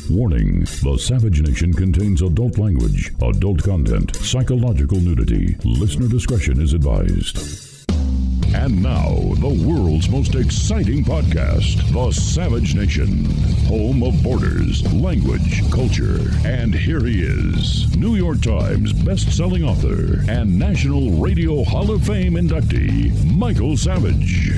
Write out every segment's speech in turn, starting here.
Warning, the Savage Nation contains adult language, adult content, psychological nudity. Listener discretion is advised. And now, the world's most exciting podcast, The Savage Nation, home of borders, language, culture. And here he is, New York Times best-selling author and National Radio Hall of Fame inductee, Michael Savage.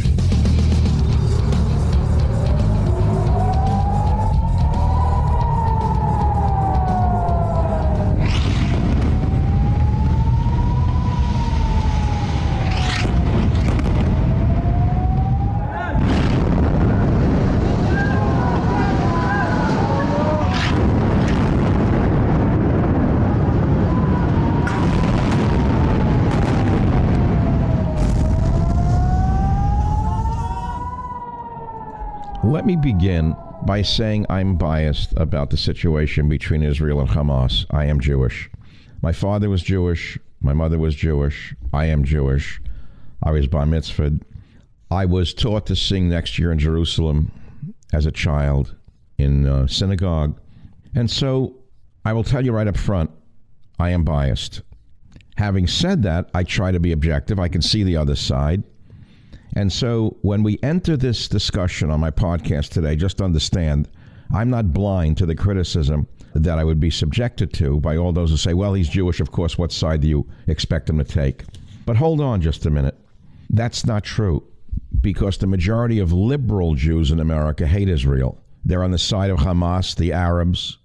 Let me begin by saying I'm biased about the situation between Israel and Hamas. I am Jewish. My father was Jewish. My mother was Jewish. I am Jewish. I was bar mitzvahed. I was taught to sing Next Year in Jerusalem as a child in synagogue. And so I will tell you right up front, I am biased. Having said that, I try to be objective. I can see the other side. And so when we enter this discussion on my podcast today, just understand I'm not blind to the criticism that I would be subjected to by all those who say, well, he's Jewish, of course, what side do you expect him to take? But hold on just a minute. That's not true, because the majority of liberal Jews in America hate Israel. They're on the side of Hamas, the Arabs,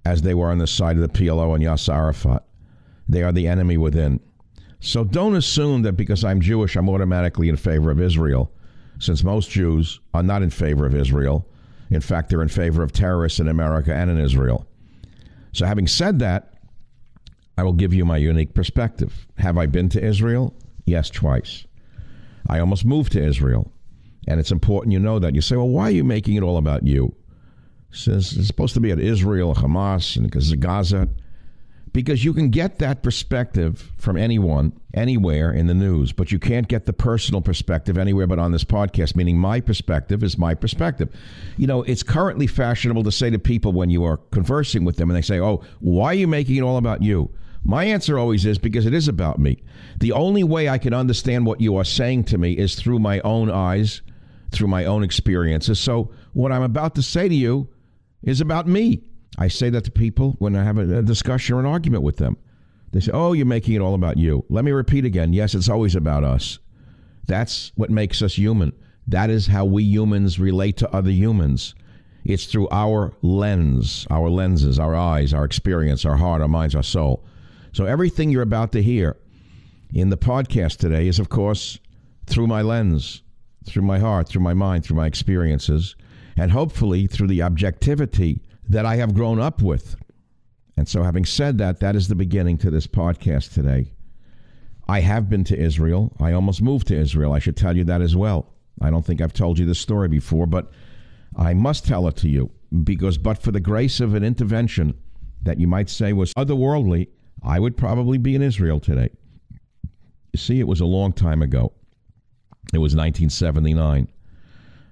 as they were on the side of the PLO and Yasser Arafat. They are the enemy within. So don't assume that because I'm Jewish, I'm automatically in favor of Israel, since most Jews are not in favor of Israel. In fact, they're in favor of terrorists in America and in Israel. So having said that, I will give you my unique perspective. Have I been to Israel? Yes, twice. I almost moved to Israel. And it's important you know that. You say, well, why are you making it all about you? Says it's supposed to be at Israel, Hamas, and Gaza. Because you can get that perspective from anyone, anywhere in the news, but you can't get the personal perspective anywhere but on this podcast, meaning my perspective is my perspective. You know, it's currently fashionable to say to people when you are conversing with them and they say, oh, why are you making it all about you? My answer always is because it is about me. The only way I can understand what you are saying to me is through my own eyes, through my own experiences. So what I'm about to say to you is about me. I say that to people when I have a discussion or an argument with them. They say, oh, you're making it all about you. Let me repeat again. Yes, it's always about us. That's what makes us human. That is how we humans relate to other humans. It's through our lens, our lenses, our eyes, our experience, our heart, our minds, our soul. So everything you're about to hear in the podcast today is, of course, through my lens, through my heart, through my mind, through my experiences, and hopefully through the objectivity that I have grown up with. And so having said that, that is the beginning to this podcast today. I have been to Israel. I almost moved to Israel. I should tell you that as well. I don't think I've told you this story before, but I must tell it to you because but for the grace of an intervention that you might say was otherworldly, I would probably be in Israel today. You see, it was a long time ago. It was 1979.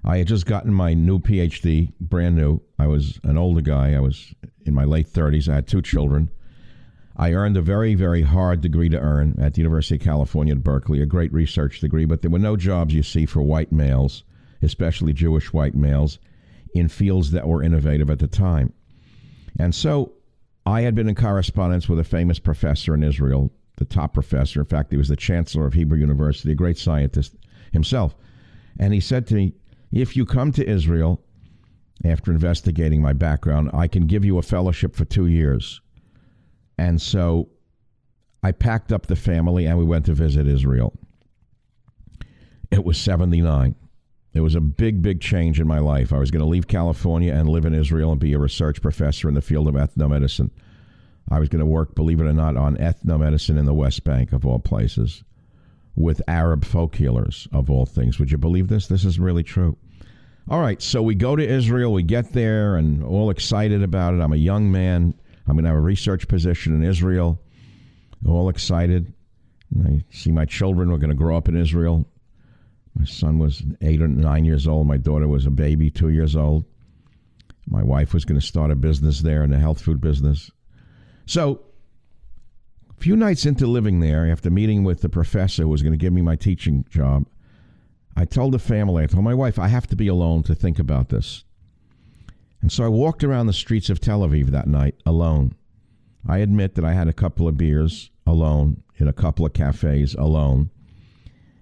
I had just gotten my new PhD, brand new. I was an older guy. I was in my late 30s. I had 2 children. I earned a very, very hard degree to earn at the University of California at Berkeley, a great research degree, but there were no jobs, you see, for white males, especially Jewish white males, in fields that were innovative at the time. And so I had been in correspondence with a famous professor in Israel, the top professor. In fact, he was the chancellor of Hebrew University, a great scientist himself. And he said to me, if you come to Israel, after investigating my background, I can give you a fellowship for 2 years. And so I packed up the family and we went to visit Israel. It was 79. It was a big, big change in my life. I was going to leave California and live in Israel and be a research professor in the field of ethnomedicine. I was going to work, believe it or not, on ethnomedicine in the West Bank, of all places, with Arab folk healers, of all things. Would you believe this? This is really true. All right, so we go to Israel, we get there, and all excited about it. I'm a young man. I'm going to have a research position in Israel. All excited. And I see my children were going to grow up in Israel. My son was 8 or 9 years old. My daughter was a baby, 2 years old. My wife was going to start a business there in the health food business. So a few nights into living there, after meeting with the professor who was going to give me my teaching job, I told the family, I told my wife, I have to be alone to think about this. And so I walked around the streets of Tel Aviv that night alone. I admit that I had a couple of beers alone in a couple of cafes alone.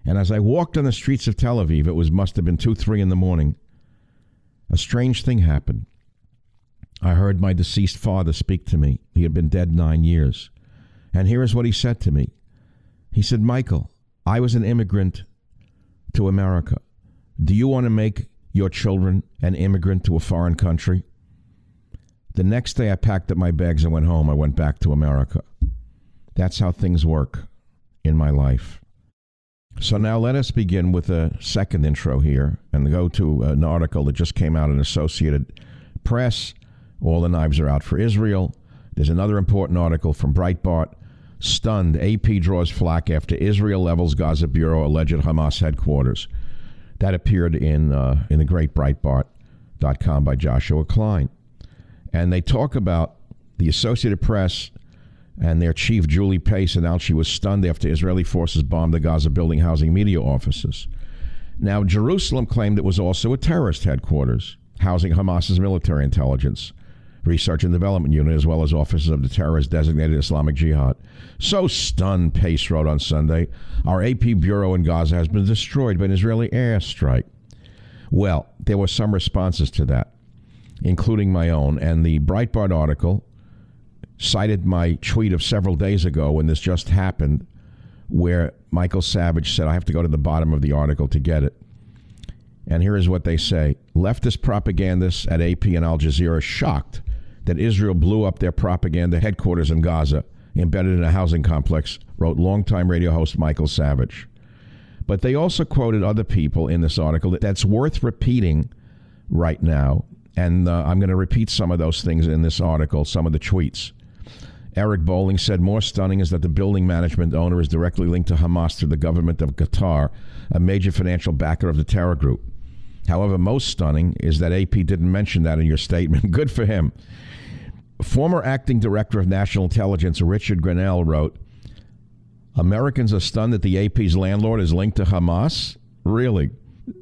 And as I walked on the streets of Tel Aviv, it must have been 2, 3 in the morning, a strange thing happened. I heard my deceased father speak to me. He had been dead 9 years. And here is what he said to me. He said, Michael, I was an immigrant to America. Do you want to make your children an immigrant to a foreign country? The next day I packed up my bags and went home. I went back to America. That's how things work in my life. So now let us begin with a second intro here and go to an article that just came out in Associated Press. All the knives are out for Israel. There's another important article from Breitbart. Stunned, AP draws flack after Israel levels Gaza Bureau alleged Hamas headquarters. That appeared in the great Breitbart.com by Joshua Klein. And they talk about the Associated Press and their chief, Julie Pace, announced she was stunned after Israeli forces bombed the Gaza building housing media offices. Now, Jerusalem claimed it was also a terrorist headquarters, housing Hamas's military intelligence, research and development unit, as well as offices of the terrorist-designated Islamic Jihad. So stunned, Pace wrote on Sunday, our AP bureau in Gaza has been destroyed by an Israeli airstrike. Well, there were some responses to that, including my own, and the Breitbart article cited my tweet of several days ago when this just happened, where Michael Savage said, I have to go to the bottom of the article to get it. And here is what they say. Leftist propagandists at AP and Al Jazeera shocked that Israel blew up their propaganda headquarters in Gaza, embedded in a housing complex, wrote longtime radio host Michael Savage. But they also quoted other people in this article that's worth repeating right now. And I'm going to repeat some of those things in this article, some of the tweets. Eric Bowling said, more stunning is that the building management owner is directly linked to Hamas through the government of Qatar, a major financial backer of the terror group. However, most stunning is that AP didn't mention that in your statement. Good for him. Former acting director of national intelligence, Richard Grenell, wrote, Americans are stunned that the AP's landlord is linked to Hamas? Really?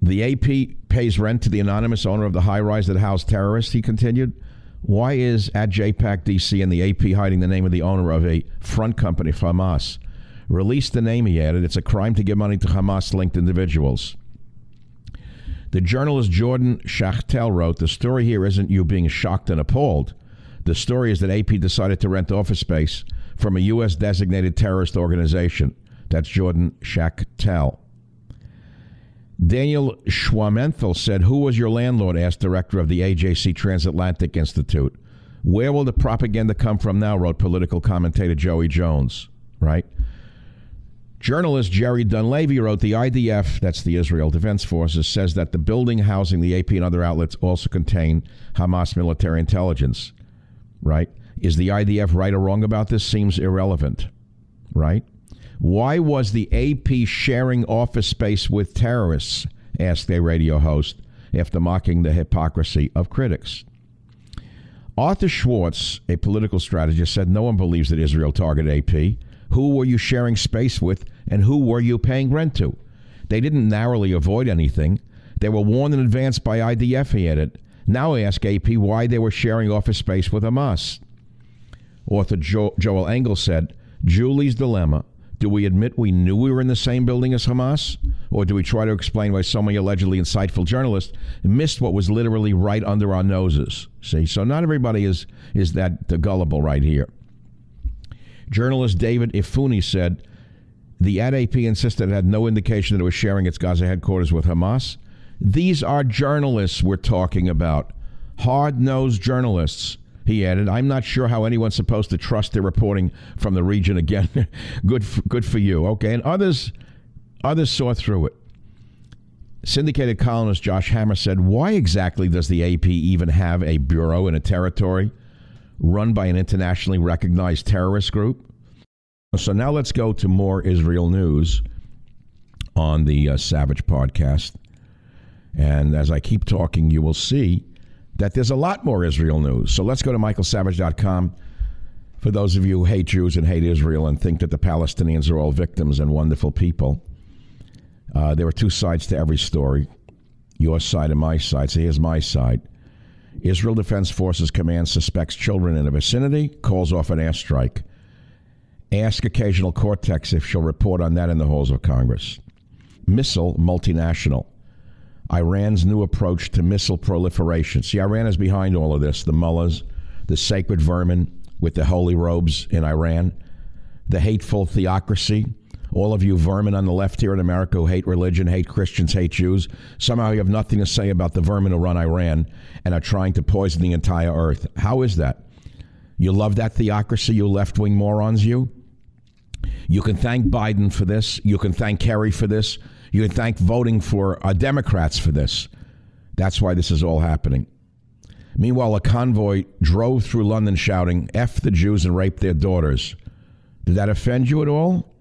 The AP pays rent to the anonymous owner of the high-rise that housed terrorists, he continued. Why is at JPAC DC and the AP hiding the name of the owner of a front company for Hamas? Release the name, he added. It's a crime to give money to Hamas-linked individuals. The journalist Jordan Schachtel wrote, the story here isn't you being shocked and appalled. The story is that AP decided to rent office space from a U.S.-designated terrorist organization. That's Jordan Schachtel. Daniel Schwamenthal said, who was your landlord? Asked director of the AJC Transatlantic Institute. Where will the propaganda come from now? Wrote political commentator Joey Jones. Right? Journalist Jerry Dunleavy wrote, the IDF, that's the Israel Defense Forces, says that the building housing the AP and other outlets also contain Hamas military intelligence. Right? Is the IDF right or wrong about this? Seems irrelevant. Right? Why was the AP sharing office space with terrorists? Asked a radio host after mocking the hypocrisy of critics. Arthur Schwartz, a political strategist, said no one believes that Israel targeted AP. Who were you sharing space with and who were you paying rent to? They didn't narrowly avoid anything. They were warned in advance by IDF, he added. Now ask AP why they were sharing office space with Hamas. Author Joel Engel said, Julie's dilemma. Do we admit we knew we were in the same building as Hamas? Or do we try to explain why so many allegedly insightful journalists missed what was literally right under our noses? See, so not everybody is that gullible right here. Journalist David Ifuni said, the AP insisted it had no indication that it was sharing its Gaza headquarters with Hamas. These are journalists we're talking about. Hard-nosed journalists. He added, I'm not sure how anyone's supposed to trust their reporting from the region again. Good for you. Okay, and others saw through it. Syndicated columnist Josh Hammer said, why exactly does the AP even have a bureau in a territory run by an internationally recognized terrorist group? So now let's go to more Israel news on the Savage podcast. And as I keep talking, you will see that there's a lot more Israel news. So let's go to michaelsavage.com. For those of you who hate Jews and hate Israel and think that the Palestinians are all victims and wonderful people, there are two sides to every story, your side and my side. So here's my side. Israel Defense Forces Command suspects children in the vicinity, calls off an airstrike. Ask OcasioCortez if she'll report on that in the halls of Congress. Missile multinational. Iran's new approach to missile proliferation. See, Iran is behind all of this. The mullahs, the sacred vermin with the holy robes in Iran, the hateful theocracy. All of you vermin on the left here in America who hate religion, hate Christians, hate Jews, somehow you have nothing to say about the vermin who run Iran and are trying to poison the entire earth. How is that? You love that theocracy, you left-wing morons, you? You can thank Biden for this. You can thank Kerry for this. You can thank voting for Democrats for this. That's why this is all happening. Meanwhile, a convoy drove through London shouting, F the Jews and rape their daughters. Did that offend you at all?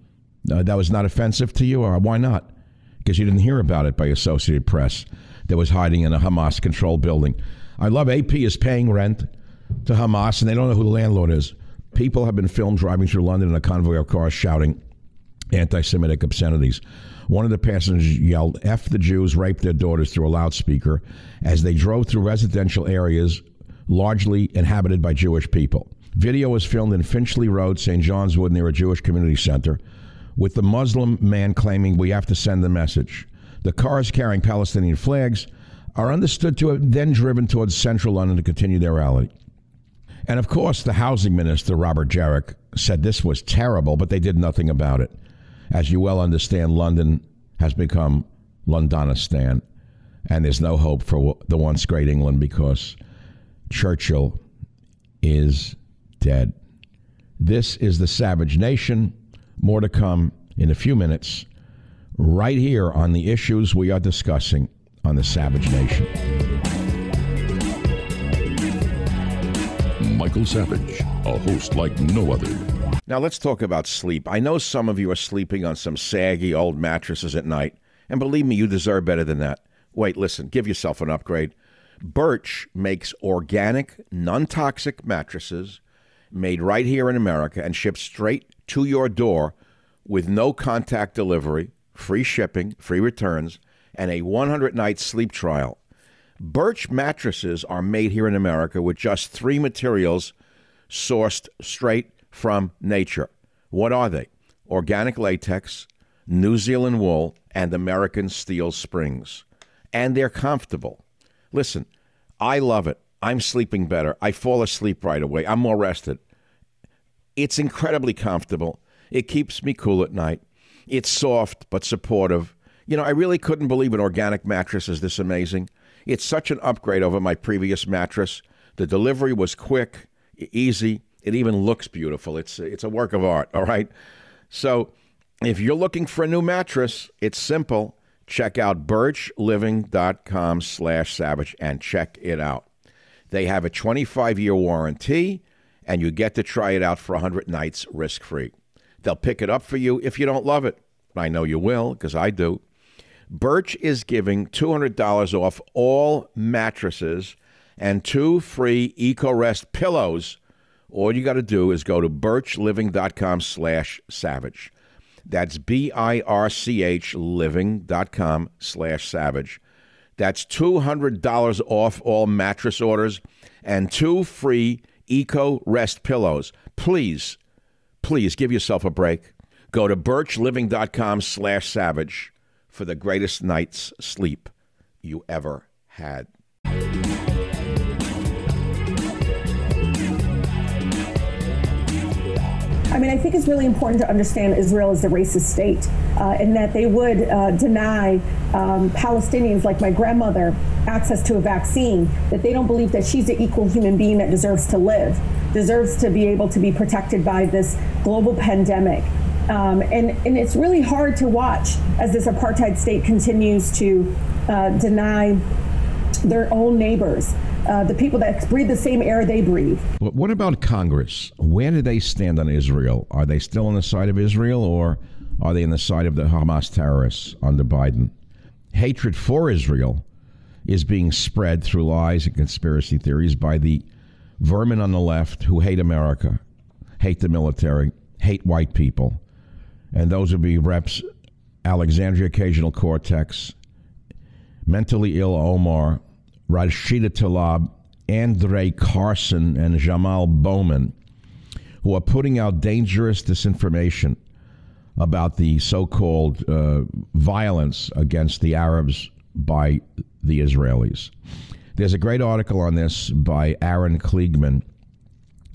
That was not offensive to you? Or why not? Because you didn't hear about it by Associated Press that was hiding in a Hamas-controlled building. I love AP is paying rent to Hamas, and they don't know who the landlord is. People have been filmed driving through London in a convoy of cars shouting anti-Semitic obscenities. One of the passengers yelled, F the Jews, rape their daughters through a loudspeaker as they drove through residential areas largely inhabited by Jewish people. Video was filmed in Finchley Road, St. John's Wood, near a Jewish community center, with the Muslim man claiming we have to send the message. The cars carrying Palestinian flags are understood to have then driven towards central London to continue their rally. And of course, the housing minister, Robert Jarrick, said this was terrible, but they did nothing about it. As you well understand, London has become Londonistan, and there's no hope for the once great England because Churchill is dead. This is the Savage Nation. More to come in a few minutes, right here on the issues we are discussing on the Savage Nation. Michael Savage, a host like no other. Now let's talk about sleep. I know some of you are sleeping on some saggy old mattresses at night, and believe me, you deserve better than that. Wait, listen, give yourself an upgrade. Birch makes organic, non-toxic mattresses made right here in America and shipped straight to your door with no contact delivery, free shipping, free returns, and a 100-night sleep trial. Birch mattresses are made here in America with just 3 materials sourced straight from nature. What are they? Organic latex, New Zealand wool, and American steel springs. And they're comfortable. Listen, I love it. I'm sleeping better. I fall asleep right away. I'm more rested. It's incredibly comfortable. It keeps me cool at night. It's soft but supportive. You know, I really couldn't believe an organic mattress is this amazing. It's such an upgrade over my previous mattress. The delivery was quick, easy. It even looks beautiful. It's a work of art, all right? So if you're looking for a new mattress, it's simple. Check out birchliving.com/savage and check it out. They have a 25-year warranty, and you get to try it out for 100 nights risk-free. They'll pick it up for you if you don't love it. I know you will, because I do. Birch is giving $200 off all mattresses and 2 free EcoRest pillows. All you got to do is go to birchliving.com/savage. That's BIRCH living.com/savage. That's $200 off all mattress orders and 2 free EcoRest pillows. Please give yourself a break. Go to birchliving.com/savage for the greatest night's sleep you ever had. I mean, I think it's really important to understand Israel is a racist state, and that they would deny Palestinians like my grandmother access to a vaccine, that they don't believe that she's an equal human being that deserves to live, deserves to be able to be protected by this global pandemic. And it's really hard to watch as this apartheid state continues to deny their own neighbors, the people that breathe the same air they breathe. What about Congress? Where do they stand on Israel? Are they still on the side of Israel, or are they on the side of the Hamas terrorists under Biden? Hatred for Israel is being spread through lies and conspiracy theories by the vermin on the left who hate America, hate the military, hate white people. And those would be Reps Alexandria OcasioCortez, mentally ill Omar, Rashida Tlaib, Andre Carson, and Jamal Bowman, who are putting out dangerous disinformation about the so-called violence against the Arabs by the Israelis. There's a great article on this by Aaron Kliegman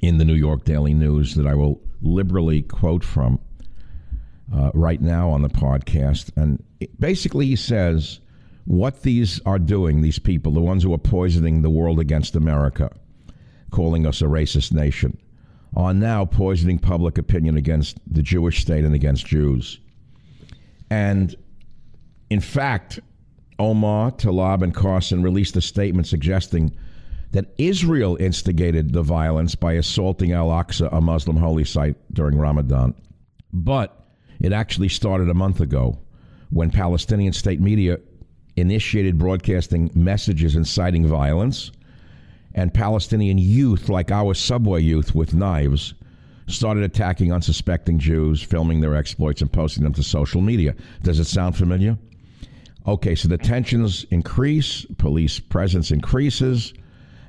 in the New York Daily News that I will liberally quote from right now on the podcast. And basically he says what these are doing, these people, the ones who are poisoning the world against America, calling us a racist nation, are now poisoning public opinion against the Jewish state and against Jews. And in fact, Omar, Tlaib, and Carson released a statement suggesting that Israel instigated the violence by assaulting Al-Aqsa, a Muslim holy site, during Ramadan. But it actually started a month ago when Palestinian state media initiated broadcasting messages inciting violence, and Palestinian youth, like our subway youth with knives, started attacking unsuspecting Jews, filming their exploits and posting them to social media. Does it sound familiar? Okay, so the tensions increase, police presence increases,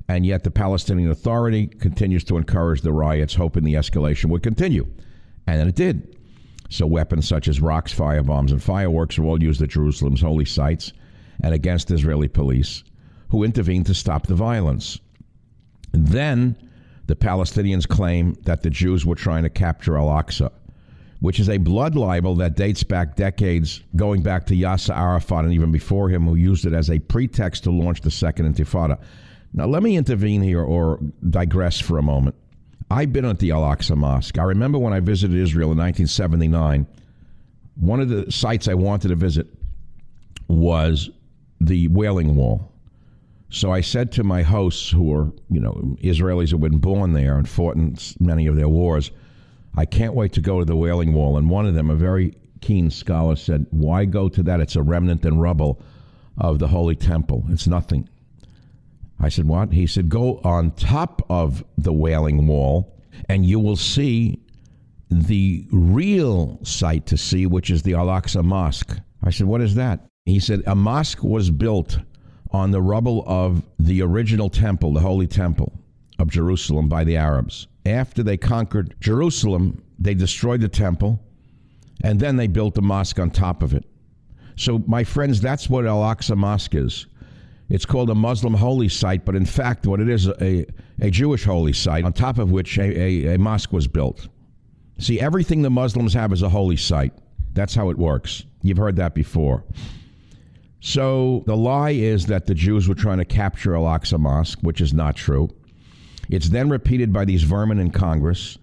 and yet the Palestinian Authority continues to encourage the riots, hoping the escalation would continue. And it did. So weapons such as rocks, firebombs, and fireworks were all used at Jerusalem's holy sites and against Israeli police, who intervened to stop the violence. And then the Palestinians claim that the Jews were trying to capture Al-Aqsa, which is a blood libel that dates back decades, going back to Yasser Arafat and even before him, who used it as a pretext to launch the Second Intifada. Now, let me intervene here or digress for a moment. I've been at the Al-Aqsa Mosque. I remember when I visited Israel in 1979, one of the sites I wanted to visit was the Wailing Wall. So I said to my hosts, who were, Israelis who had been born there and fought in many of their wars, I can't wait to go to the Wailing Wall. And one of them, a very keen scholar, said, why go to that? It's a remnant and rubble of the Holy Temple. It's nothing. I said, what? He said, go on top of the Wailing Wall and you will see the real sight to see, which is the Al-Aqsa Mosque. I said, what is that? He said, a mosque was built on the rubble of the original temple, the Holy Temple of Jerusalem, by the Arabs. After they conquered Jerusalem, they destroyed the temple, and then they built a mosque on top of it. So, my friends, that's what Al-Aqsa Mosque is. It's called a Muslim holy site, but in fact, what it is, a Jewish holy site, on top of which a mosque was built. See, everything the Muslims have is a holy site. That's how it works. You've heard that before. So, the lie is that the Jews were trying to capture Al-Aqsa Mosque, which is not true. It's then repeated by these vermin in Congress.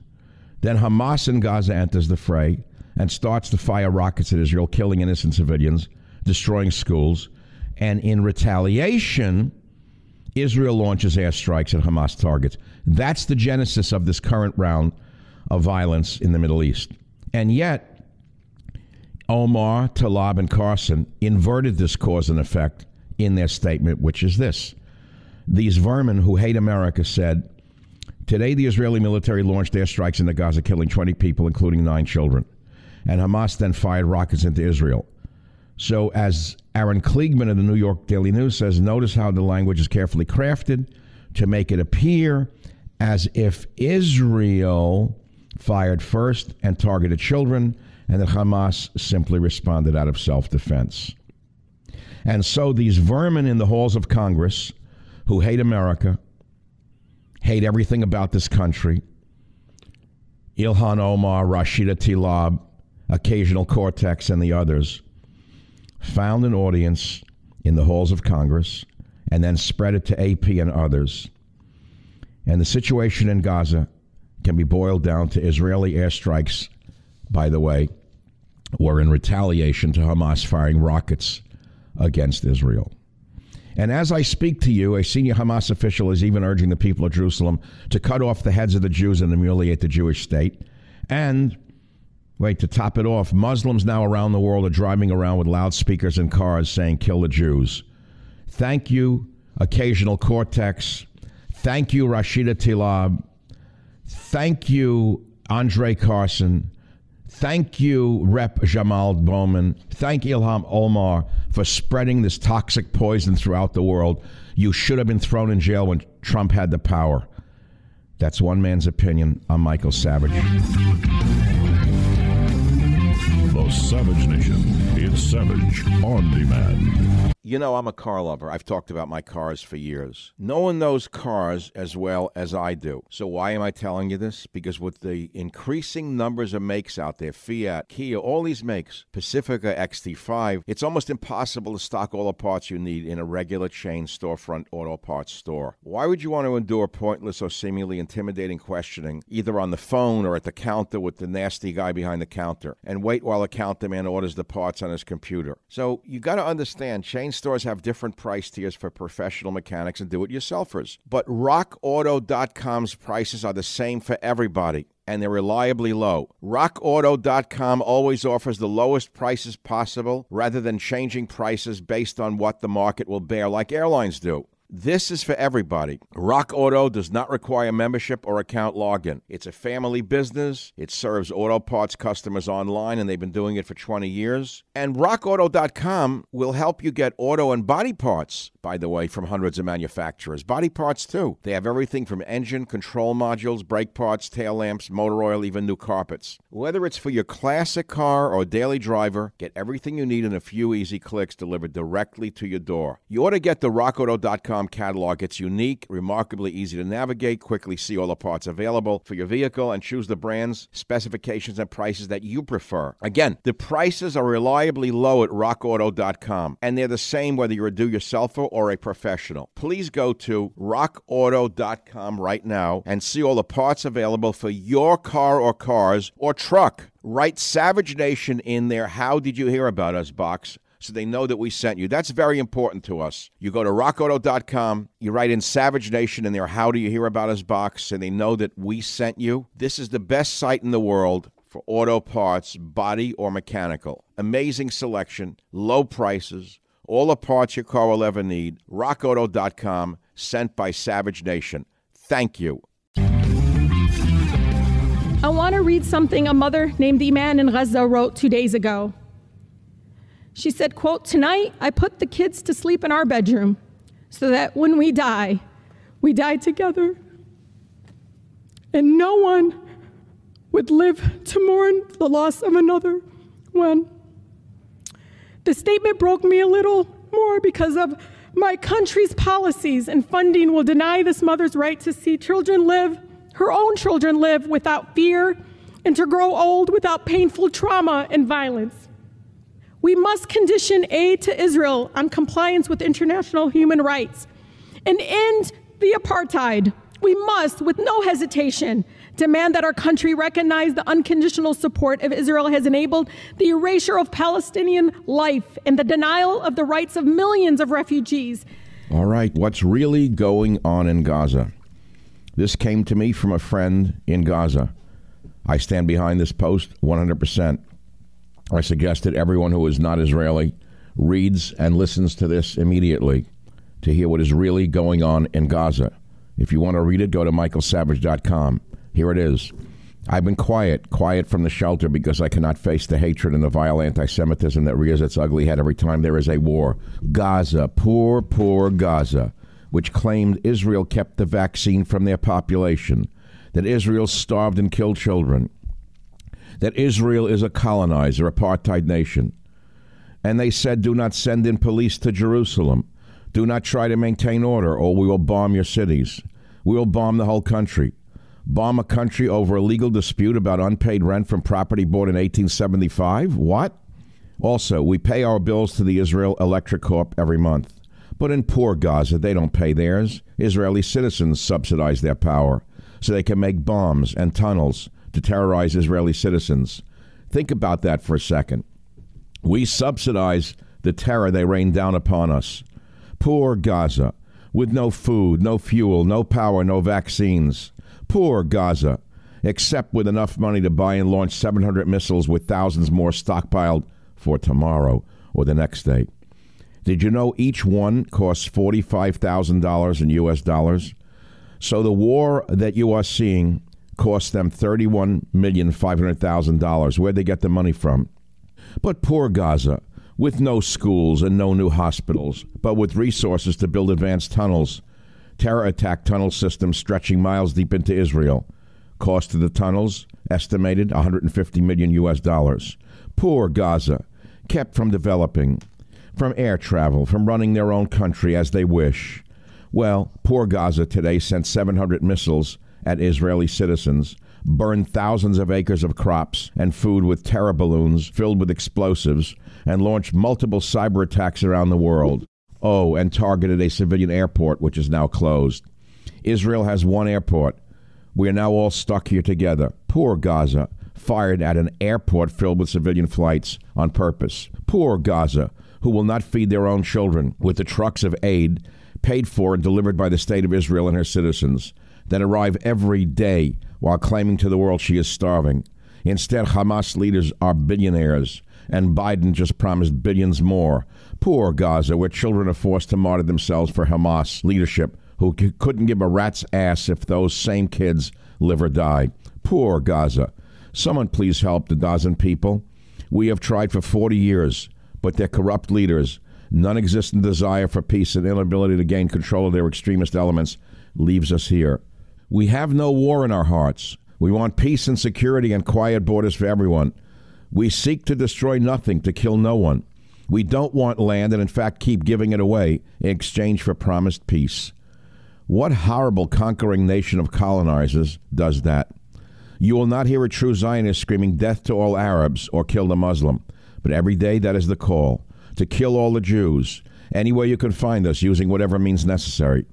Then Hamas in Gaza enters the fray and starts to fire rockets at Israel, killing innocent civilians, destroying schools. And in retaliation, Israel launches airstrikes at Hamas targets. That's the genesis of this current round of violence in the Middle East. And yet, Omar, Tlaib, and Carson inverted this cause and effect in their statement, which is this. These vermin who hate America said, today the Israeli military launched airstrikes into Gaza, killing 20 people, including 9 children. And Hamas then fired rockets into Israel. So as Aaron Kliegman of the New York Daily News says, notice how the language is carefully crafted to make it appear as if Israel fired first and targeted children, and that Hamas simply responded out of self-defense. And so these vermin in the halls of Congress who hate America, hate everything about this country, Ilhan Omar, Rashida Tlaib, OcasioCortez, and the others, found an audience in the halls of Congress and then spread it to AP and others. And the situation in Gaza can be boiled down to Israeli airstrikes, by the way, were in retaliation to Hamas firing rockets against Israel. And as I speak to you, a senior Hamas official is even urging the people of Jerusalem to cut off the heads of the Jews and humiliate the Jewish state. And, wait, to top it off, Muslims now around the world are driving around with loudspeakers in cars saying, kill the Jews. Thank you, Occasional Cortex. Thank you, Rashida Tlaib. Thank you, Andre Carson. Thank you, Rep. Jamal Bowman. Thank Ilham Omar for spreading this toxic poison throughout the world. You should have been thrown in jail when Trump had the power. That's one man's opinion. I'm Michael Savage. The Savage Nation. It's Savage on Demand. You know, I'm a car lover. I've talked about my cars for years. No one knows cars as well as I do. So why am I telling you this? Because with the increasing numbers of makes out there, Fiat, Kia, all these makes, Pacifica, XT5, it's almost impossible to stock all the parts you need in a regular chain storefront auto parts store. Why would you want to endure pointless or seemingly intimidating questioning, either on the phone or at the counter with the nasty guy behind the counter, and wait while the counter man orders the parts on his computer? So you got to understand, chain stores have different price tiers for professional mechanics and do-it-yourselfers. But RockAuto.com's prices are the same for everybody, and they're reliably low. RockAuto.com always offers the lowest prices possible rather than changing prices based on what the market will bear like airlines do. This is for everybody. Rock Auto does not require membership or account login. It's a family business. It serves auto parts customers online, and they've been doing it for 20 years. And RockAuto.com will help you get auto and body parts, by the way, from hundreds of manufacturers. Body parts, too. They have everything from engine, control modules, brake parts, tail lamps, motor oil, even new carpets. Whether it's for your classic car or daily driver, get everything you need in a few easy clicks delivered directly to your door. You ought to get the RockAuto.com catalog. It's unique, remarkably easy to navigate, quickly see all the parts available for your vehicle, and choose the brands, specifications, and prices that you prefer. Again, the prices are reliably low at RockAuto.com, and they're the same whether you're a do-yourselfer or a professional. Please go to RockAuto.com right now and see all the parts available for your car or cars or truck. Write Savage Nation in their How Did You Hear About Us box, so they know that we sent you. That's very important to us. You go to RockAuto.com, you write in Savage Nation in their How Do You Hear About Us box, and they know that we sent you. This is the best site in the world for auto parts, body or mechanical. Amazing selection, low prices, all the parts your car will ever need. RockAuto.com, sent by Savage Nation. Thank you. I want to read something a mother named Iman in Gaza wrote 2 days ago. She said, quote, "Tonight I put the kids to sleep in our bedroom so that when we die together. And no one would live to mourn the loss of another one." The statement broke me a little more because of my country's policies and funding will deny this mother's right to see children live, her own children live without fear and to grow old without painful trauma and violence. We must condition aid to Israel on compliance with international human rights and end the apartheid. We must, with no hesitation, demand that our country recognize the unconditional support of Israel has enabled the erasure of Palestinian life and the denial of the rights of millions of refugees. All right, what's really going on in Gaza? This came to me from a friend in Gaza. I stand behind this post 100%. I suggest that everyone who is not Israeli reads and listens to this immediately to hear what is really going on in Gaza. If you want to read it, go to michaelsavage.com. Here it is. I've been quiet from the shelter because I cannot face the hatred and the vile anti-Semitism that rears its ugly head every time there is a war. Gaza, poor, poor Gaza, which claimed Israel kept the vaccine from their population, that Israel starved and killed children, that Israel is a colonizer, apartheid nation. And they said, do not send in police to Jerusalem. Do not try to maintain order, or we will bomb your cities. We will bomb the whole country. Bomb a country over a legal dispute about unpaid rent from property bought in 1875? What? Also, we pay our bills to the Israel Electric Corp every month. But in poor Gaza, they don't pay theirs. Israeli citizens subsidize their power so they can make bombs and tunnels to terrorize Israeli citizens. Think about that for a second. We subsidize the terror they rain down upon us. Poor Gaza, with no food, no fuel, no power, no vaccines. Poor Gaza, except with enough money to buy and launch 700 missiles with thousands more stockpiled for tomorrow or the next day. Did you know each one costs $45,000 in U.S. dollars? So the war that you are seeing cost them $31,500,000. Where'd they get the money from? But poor Gaza, with no schools and no new hospitals, but with resources to build advanced tunnels, terror attack tunnel systems stretching miles deep into Israel. Cost of the tunnels, estimated $150 million U.S. dollars. Poor Gaza, kept from developing, from air travel, from running their own country as they wish. Well, poor Gaza today sent 700 missiles at Israeli citizens, burned thousands of acres of crops and food with terror balloons filled with explosives, and launched multiple cyber attacks around the world. Oh, and targeted a civilian airport, which is now closed. Israel has one airport. We are now all stuck here together. Poor Gaza, fired at an airport filled with civilian flights on purpose. Poor Gaza, who will not feed their own children with the trucks of aid paid for and delivered by the state of Israel and her citizens that arrive every day while claiming to the world she is starving. Instead, Hamas leaders are billionaires, and Biden just promised billions more. Poor Gaza, where children are forced to martyr themselves for Hamas leadership, who couldn't give a rat's ass if those same kids live or die. Poor Gaza. Someone please help the Gazan people. We have tried for 40 years, but their corrupt leaders, non-existent desire for peace and inability to gain control of their extremist elements leaves us here. We have no war in our hearts. We want peace and security and quiet borders for everyone. We seek to destroy nothing, to kill no one. We don't want land and, in fact, keep giving it away in exchange for promised peace. What horrible conquering nation of colonizers does that? You will not hear a true Zionist screaming death to all Arabs or kill the Muslim. But every day that is the call, to kill all the Jews, anywhere you can find us, using whatever means necessary.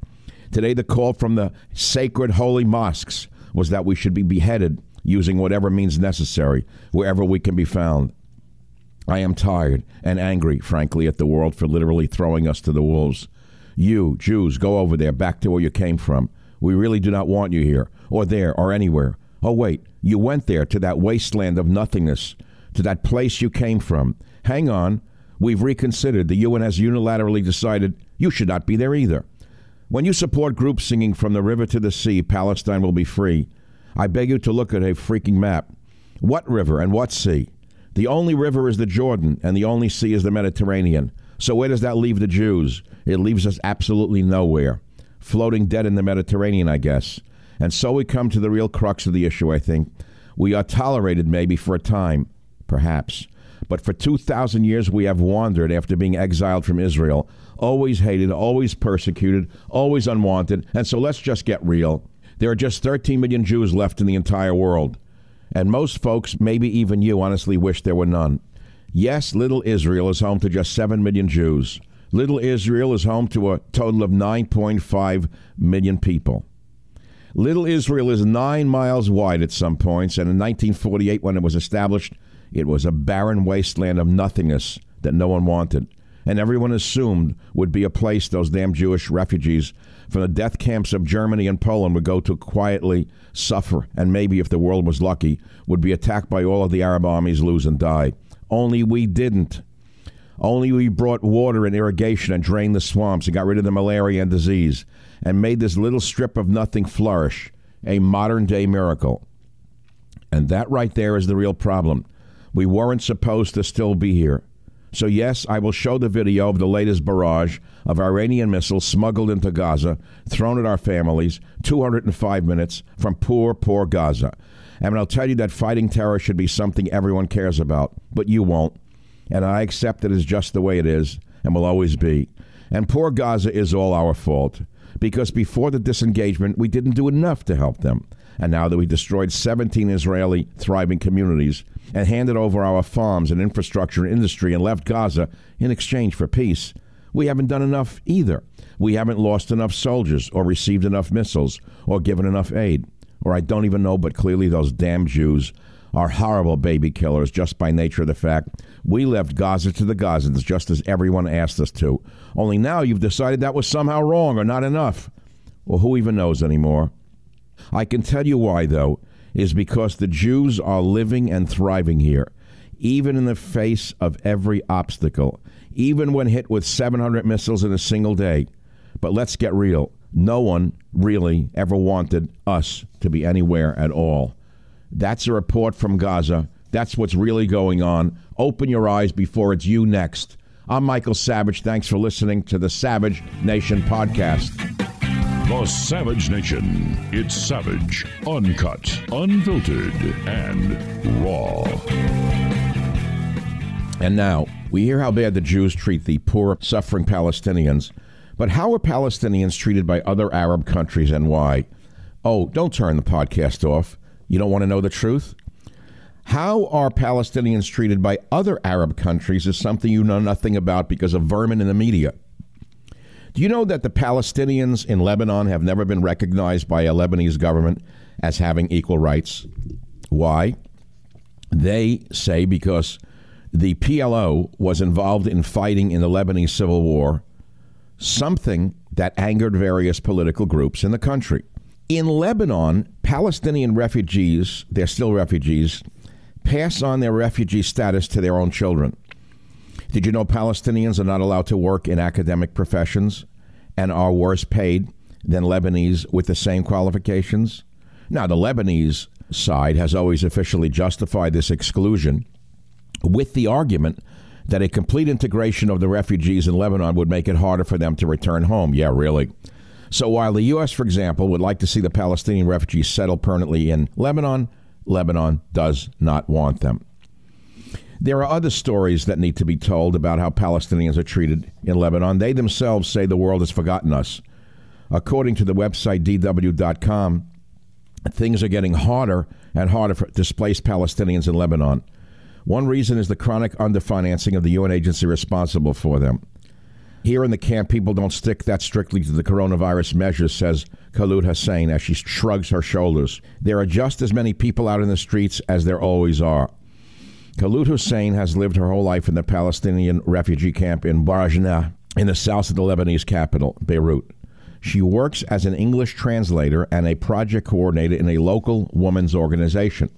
Today the call from the sacred holy mosques was that we should be beheaded using whatever means necessary, wherever we can be found. I am tired and angry, frankly, at the world for literally throwing us to the wolves. You, Jews, go over there, back to where you came from. We really do not want you here, or there, or anywhere. Oh, wait, you went there, to that wasteland of nothingness, to that place you came from. Hang on, we've reconsidered. The UN has unilaterally decided you should not be there either. When you support groups singing from the river to the sea, Palestine will be free, I beg you to look at a freaking map. What river and what sea? The only river is the Jordan, and the only sea is the Mediterranean. So where does that leave the Jews? It leaves us absolutely nowhere. Floating dead in the Mediterranean, I guess. And so we come to the real crux of the issue, I think. We are tolerated maybe for a time, perhaps. But for 2,000 years we have wandered after being exiled from Israel, always hated, always persecuted, always unwanted. And so let's just get real. There are just 13 million Jews left in the entire world. And most folks, maybe even you, honestly wish there were none. Yes, little Israel is home to just 7 million Jews. Little Israel is home to a total of 9.5 million people. Little Israel is 9 miles wide at some points, and in 1948, when it was established, it was a barren wasteland of nothingness that no one wanted, and everyone assumed would be a place those damn Jewish refugees from the death camps of Germany and Poland would go to quietly suffer, and maybe, if the world was lucky, would be attacked by all of the Arab armies, lose, and die. Only we didn't. Only we brought water and irrigation and drained the swamps and got rid of the malaria and disease and made this little strip of nothing flourish, a modern-day miracle. And that right there is the real problem. We weren't supposed to still be here. So yes, I will show the video of the latest barrage of Iranian missiles smuggled into Gaza, thrown at our families, 205 minutes from poor, poor Gaza. And I'll tell you that fighting terror should be something everyone cares about, but you won't. And I accept it as just the way it is and will always be. And poor Gaza is all our fault, because before the disengagement, we didn't do enough to help them. And now that we destroyed 17 Israeli thriving communities and handed over our farms and infrastructure and industry and left Gaza in exchange for peace, we haven't done enough either. We haven't lost enough soldiers or received enough missiles or given enough aid. Or I don't even know, but clearly those damn Jews are horrible baby killers just by nature of the fact we left Gaza to the Gazans just as everyone asked us to. Only now you've decided that was somehow wrong or not enough. Well, who even knows anymore? I can tell you why, though, is because the Jews are living and thriving here. even in the face of every obstacle, even when hit with 700 missiles in a single day. But let's get real. No one really ever wanted us to be anywhere at all. That's a report from Gaza. That's what's really going on. Open your eyes before it's you next. I'm Michael Savage. Thanks for listening to the Savage Nation podcast. The Savage Nation. It's savage, uncut, unfiltered, and raw. And now, we hear how bad the Jews treat the poor, suffering Palestinians. But how are Palestinians treated by other Arab countries and why? Oh, don't turn the podcast off. You don't want to know the truth? How are Palestinians treated by other Arab countries is something you know nothing about because of vermin in the media. Do you know that the Palestinians in Lebanon have never been recognized by a Lebanese government as having equal rights? Why? They say because the PLO was involved in fighting in the Lebanese civil war, something that angered various political groups in the country. In Lebanon, Palestinian refugees, they're still refugees, pass on their refugee status to their own children. Did you know Palestinians are not allowed to work in academic professions and are worse paid than Lebanese with the same qualifications? Now, the Lebanese side has always officially justified this exclusion with the argument that a complete integration of the refugees in Lebanon would make it harder for them to return home. Yeah, really. So while the U.S., for example, would like to see the Palestinian refugees settle permanently in Lebanon, Lebanon does not want them. There are other stories that need to be told about how Palestinians are treated in Lebanon. They themselves say the world has forgotten us. According to the website DW.com, things are getting harder and harder for displaced Palestinians in Lebanon. One reason is the chronic underfinancing of the UN agency responsible for them. Here in the camp, people don't stick that strictly to the coronavirus measures, says Khalud Hussein as she shrugs her shoulders. There are just as many people out in the streets as there always are. Khalud Hussein has lived her whole life in the Palestinian refugee camp in Barajneh, in the south of the Lebanese capital, Beirut. She works as an English translator and a project coordinator in a local women's organization.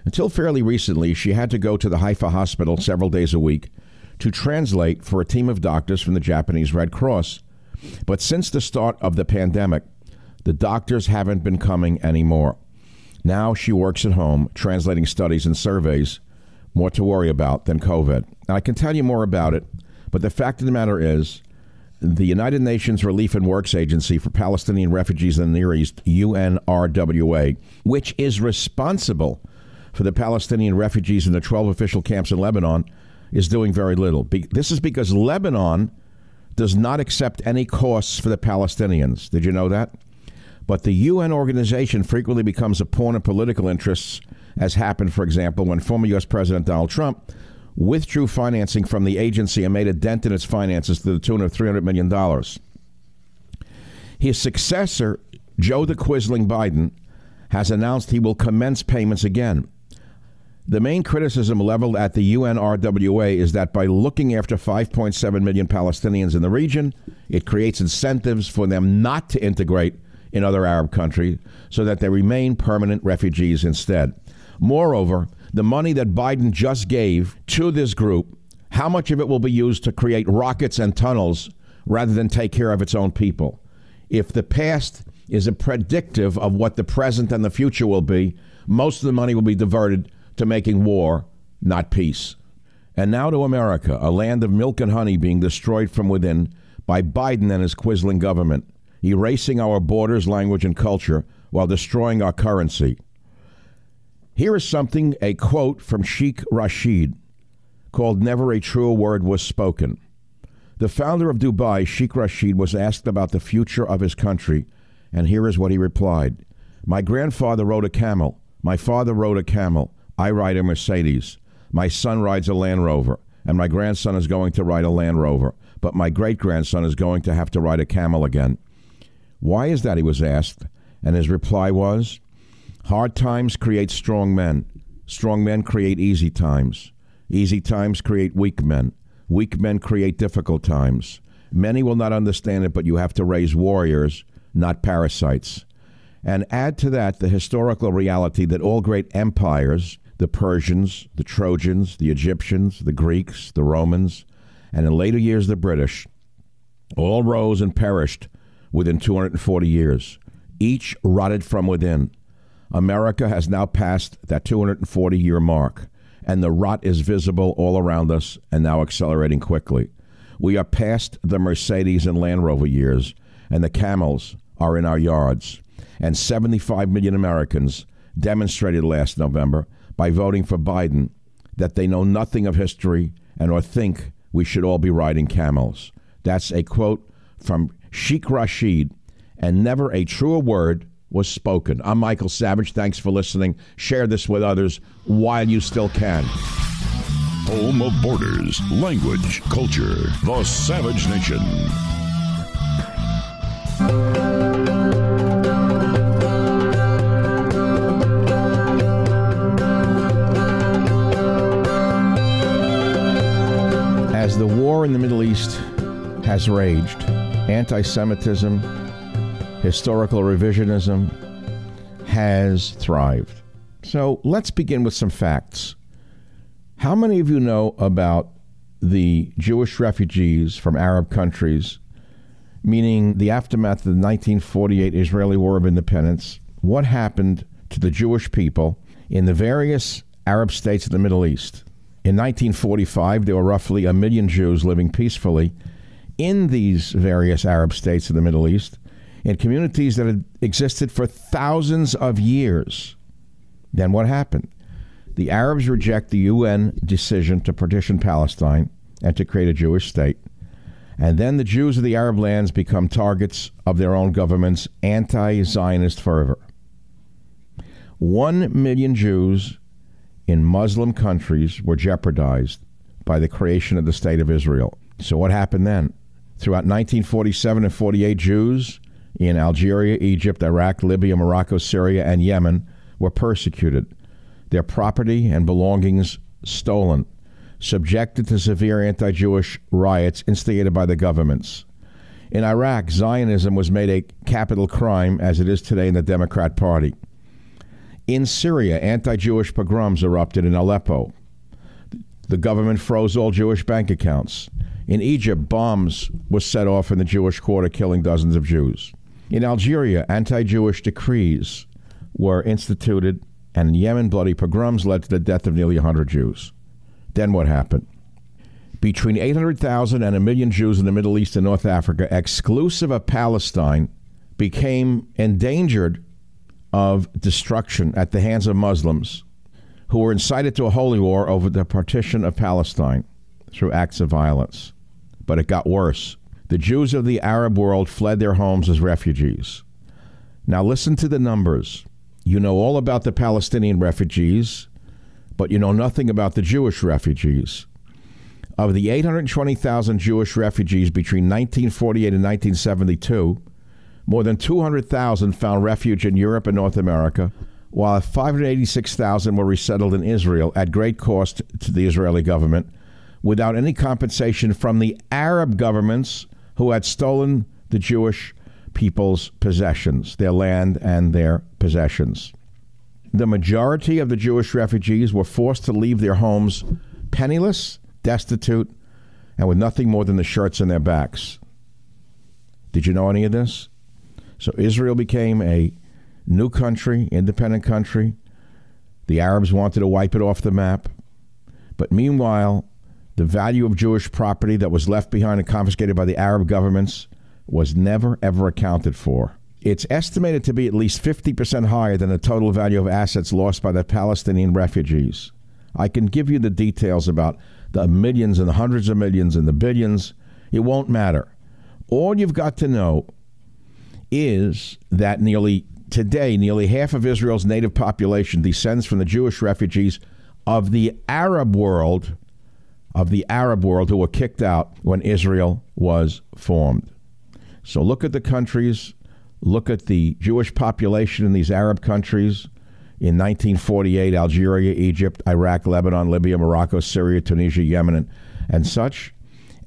Until fairly recently, she had to go to the Haifa hospital several days a week to translate for a team of doctors from the Japanese Red Cross. But since the start of the pandemic, the doctors haven't been coming anymore. Now she works at home, translating studies and surveys, more to worry about than COVID. And I can tell you more about it, but the fact of the matter is, the United Nations Relief and Works Agency for Palestinian Refugees in the Near East, UNRWA, which is responsible for the Palestinian refugees in the 12 official camps in Lebanon, is doing very little. This is because Lebanon does not accept any costs for the Palestinians. Did you know that? But the UN organization frequently becomes a pawn of political interests, as happened, for example, when former U.S. President Donald Trump withdrew financing from the agency and made a dent in its finances to the tune of $300 million. His successor, Joe the Quisling Biden, has announced he will commence payments again. The main criticism leveled at the UNRWA is that by looking after 5.7 million Palestinians in the region, it creates incentives for them not to integrate in other Arab countries so that they remain permanent refugees instead. Moreover, the money that Biden just gave to this group, how much of it will be used to create rockets and tunnels rather than take care of its own people? If the past is a predictive of what the present and the future will be, most of the money will be diverted to making war, not peace. And now to America, a land of milk and honey being destroyed from within by Biden and his Quisling government, erasing our borders, language, and culture while destroying our currency. Here is something, a quote from Sheikh Rashid, called "Never a Truer Word Was Spoken." The founder of Dubai, Sheikh Rashid, was asked about the future of his country, and here is what he replied. "My grandfather rode a camel. My father rode a camel. I ride a Mercedes. My son rides a Land Rover, and my grandson is going to ride a Land Rover. But my great-grandson is going to have to ride a camel again." Why is that, he was asked, and his reply was, "Hard times create strong men. Strong men create easy times. Easy times create weak men. Weak men create difficult times. Many will not understand it, but you have to raise warriors, not parasites." And add to that the historical reality that all great empires the Persians, the Trojans, the Egyptians, the Greeks, the Romans, and in later years the British, all rose and perished within 240 years. Each rotted from within. America has now passed that 240-year mark, and the rot is visible all around us and now accelerating quickly. We are past the Mercedes and Land Rover years, and the camels are in our yards. And 75 million Americans demonstrated last November by voting for Biden that they know nothing of history and or think we should all be riding camels. That's a quote from Sheikh Rashid, and never a truer word was spoken. I'm Michael Savage. Thanks for listening. Share this with others while you still can. Home of borders, language, culture, the Savage Nation. As the war in the Middle East has raged, anti-Semitism, historical revisionism has thrived. So let's begin with some facts. How many of you know about the Jewish refugees from Arab countries, meaning the aftermath of the 1948 Israeli War of Independence? What happened to the Jewish people in the various Arab states of the Middle East? In 1945, there were roughly 1 million Jews living peacefully in these various Arab states of the Middle East, in communities that had existed for thousands of years. Then what happened? The Arabs reject the UN decision to partition Palestine and to create a Jewish state. And then the Jews of the Arab lands become targets of their own government's anti-Zionist fervor. 1 million Jews in Muslim countries were jeopardized by the creation of the State of Israel. So what happened then? Throughout 1947 and 48, Jews in Algeria, Egypt, Iraq, Libya, Morocco, Syria, and Yemen were persecuted, their property and belongings stolen, subjected to severe anti-Jewish riots instigated by the governments. In Iraq, Zionism was made a capital crime, as it is today in the Democrat Party. In Syria, anti-Jewish pogroms erupted in Aleppo. The government froze all Jewish bank accounts. In Egypt, bombs were set off in the Jewish quarter, killing dozens of Jews. In Algeria, anti-Jewish decrees were instituted, and in Yemen, bloody pogroms led to the death of nearly 100 Jews. Then what happened? Between 800,000 and 1 million Jews in the Middle East and North Africa, exclusive of Palestine, became endangered of destruction at the hands of Muslims who were incited to a holy war over the partition of Palestine through acts of violence. But it got worse. The Jews of the Arab world fled their homes as refugees. Now listen to the numbers. You know all about the Palestinian refugees, but you know nothing about the Jewish refugees. Of the 820,000 Jewish refugees between 1948 and 1972, more than 200,000 found refuge in Europe and North America, while 586,000 were resettled in Israel at great cost to the Israeli government, without any compensation from the Arab governments who had stolen the Jewish people's possessions, their land and their possessions. The majority of the Jewish refugees were forced to leave their homes penniless, destitute, and with nothing more than the shirts on their backs. Did you know any of this? So Israel became a new country, independent country. The Arabs wanted to wipe it off the map. But meanwhile, the value of Jewish property that was left behind and confiscated by the Arab governments was never, ever accounted for. It's estimated to be at least 50% higher than the total value of assets lost by the Palestinian refugees. I can give you the details about the millions and the hundreds of millions and the billions. It won't matter. All you've got to know is that nearly half of Israel's native population descends from the Jewish refugees of the Arab world, who were kicked out when Israel was formed. So look at the countries, look at the Jewish population in these Arab countries. In 1948, Algeria, Egypt, Iraq, Lebanon, Libya, Morocco, Syria, Tunisia, Yemen, and such.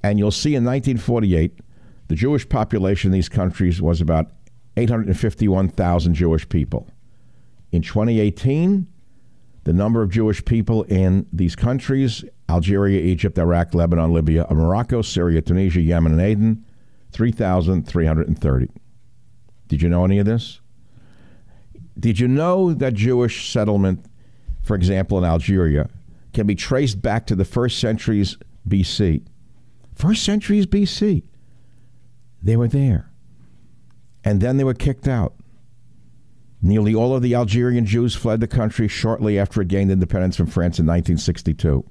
And you'll see in 1948, the Jewish population in these countries was about 851,000 Jewish people. In 2018, the number of Jewish people in these countries, Algeria, Egypt, Iraq, Lebanon, Libya, Morocco, Syria, Tunisia, Yemen, and Aden, 3,330. Did you know any of this? Did you know that Jewish settlement, for example, in Algeria, can be traced back to the first centuries BC? First centuries BC. They were there. And then they were kicked out. Nearly all of the Algerian Jews fled the country shortly after it gained independence from France in 1962.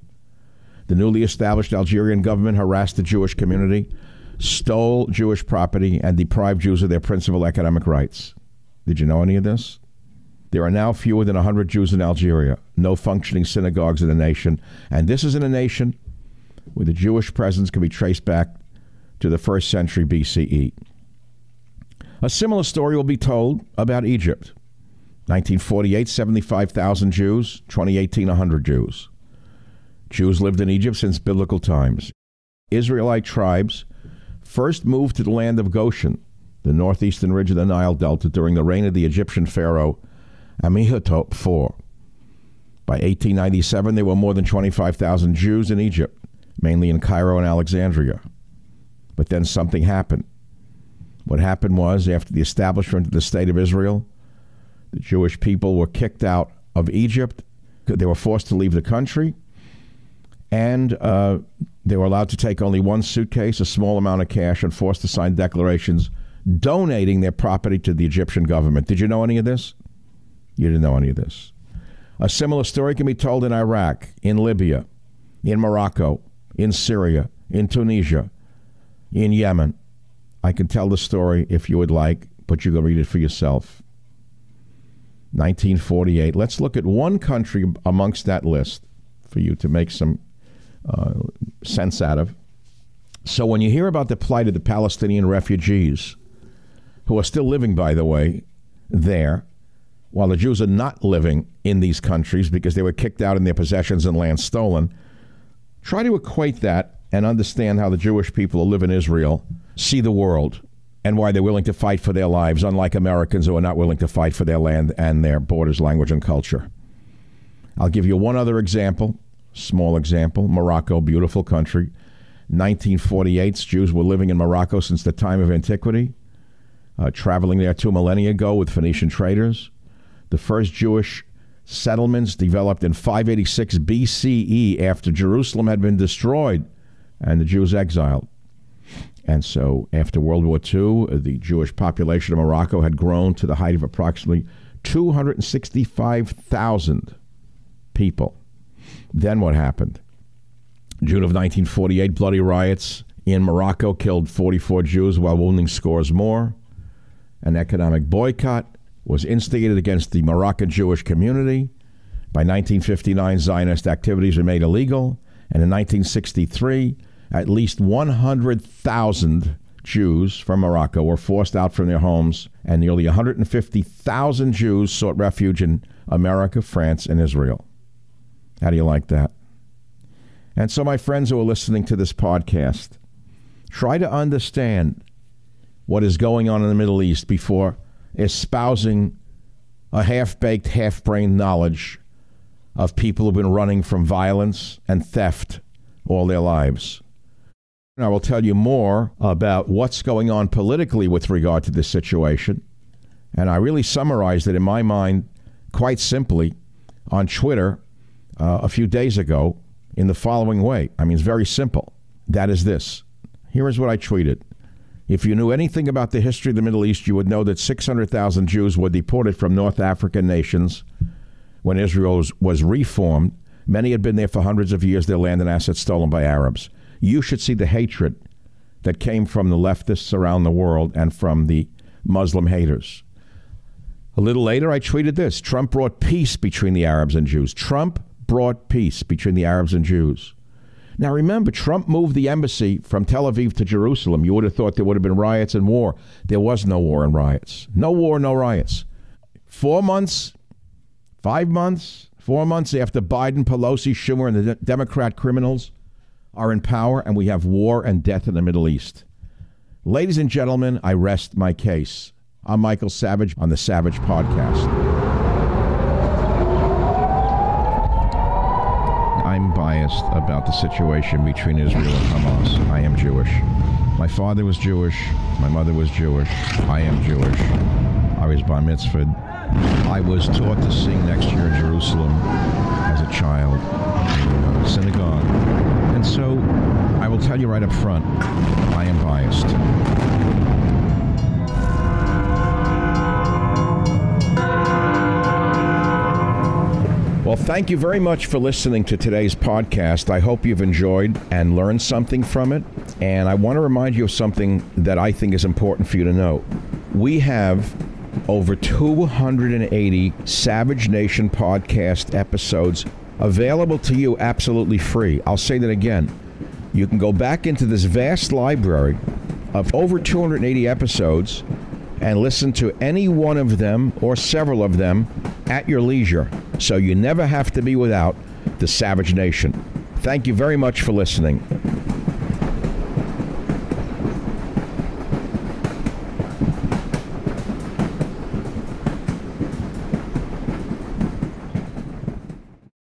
The newly established Algerian government harassed the Jewish community, stole Jewish property, and deprived Jews of their principal economic rights. Did you know any of this? There are now fewer than 100 Jews in Algeria, no functioning synagogues in the nation, and this is in a nation where the Jewish presence can be traced back to the first century BCE. A similar story will be told about Egypt. 1948, 75,000 Jews. 2018, 100 Jews. Jews lived in Egypt since biblical times. Israelite tribes first moved to the land of Goshen, the northeastern ridge of the Nile Delta, during the reign of the Egyptian pharaoh Amenhotep IV. By 1897, there were more than 25,000 Jews in Egypt, mainly in Cairo and Alexandria. But then something happened. What happened was, after the establishment of the State of Israel, the Jewish people were kicked out of Egypt. They were forced to leave the country, and they were allowed to take only one suitcase, a small amount of cash, and forced to sign declarations donating their property to the Egyptian government. Did you know any of this? You didn't know any of this. A similar story can be told in Iraq, in Libya, in Morocco, in Syria, in Tunisia, in Yemen. I can tell the story if you would like, but you can read it for yourself. 1948. Let's look at one country amongst that list for you to make some sense out of. So when you hear about the plight of the Palestinian refugees, who are still living, by the way, there, while the Jews are not living in these countries because they were kicked out and their possessions and land stolen, try to equate that and understand how the Jewish people who live in Israel see the world and why they're willing to fight for their lives, unlike Americans who are not willing to fight for their land and their borders, language, and culture. I'll give you one other example, small example. Morocco, beautiful country. 1948, Jews were living in Morocco since the time of antiquity, traveling there 2 millennia ago with Phoenician traders. The first Jewish settlements developed in 586 BCE after Jerusalem had been destroyed and the Jews exiled. And so after World War II, the Jewish population of Morocco had grown to the height of approximately 265,000 people. Then what happened? June of 1948, bloody riots in Morocco killed 44 Jews while wounding scores more. An economic boycott was instigated against the Moroccan Jewish community. By 1959, Zionist activities were made illegal. And in 1963, at least 100,000 Jews from Morocco were forced out from their homes, and nearly 150,000 Jews sought refuge in America, France, and Israel. How do you like that? And so, my friends who are listening to this podcast, try to understand what is going on in the Middle East before espousing a half-baked, half-brained knowledge of people who've been running from violence and theft all their lives. I will tell you more about what's going on politically with regard to this situation. And I really summarized it in my mind quite simply on Twitter a few days ago in the following way. I mean, it's very simple. That is this. Here is what I tweeted. If you knew anything about the history of the Middle East, you would know that 600,000 Jews were deported from North African nations when Israel was reformed. Many had been there for hundreds of years, their land and assets stolen by Arabs. You should see the hatred that came from the leftists around the world and from the Muslim haters. A little later, I tweeted this. Trump brought peace between the Arabs and Jews. Trump brought peace between the Arabs and Jews. Now, remember, Trump moved the embassy from Tel Aviv to Jerusalem. You would have thought there would have been riots and war. There was no war and riots. No war, no riots. 4 months, 5 months, 4 months after Biden, Pelosi, Schumer, and the Democrat criminals are in power, and we have war and death in the Middle East. Ladies and gentlemen, I rest my case. I'm Michael Savage on the Savage Podcast. about the situation between Israel and Hamas. I am Jewish. My father was Jewish. My mother was Jewish. I am Jewish. I was bar mitzvahed. I was taught to sing next year in Jerusalem as a child in a synagogue. And so I will tell you right up front, I am biased. Well, thank you very much for listening to today's podcast. I hope you've enjoyed and learned something from it. And I want to remind you of something that I think is important for you to know. We have over 280 Savage Nation podcast episodes available to you absolutely free. I'll say that again. You can go back into this vast library of over 280 episodes and listen to any one of them or several of them at your leisure. So you never have to be without the Savage Nation. Thank you very much for listening.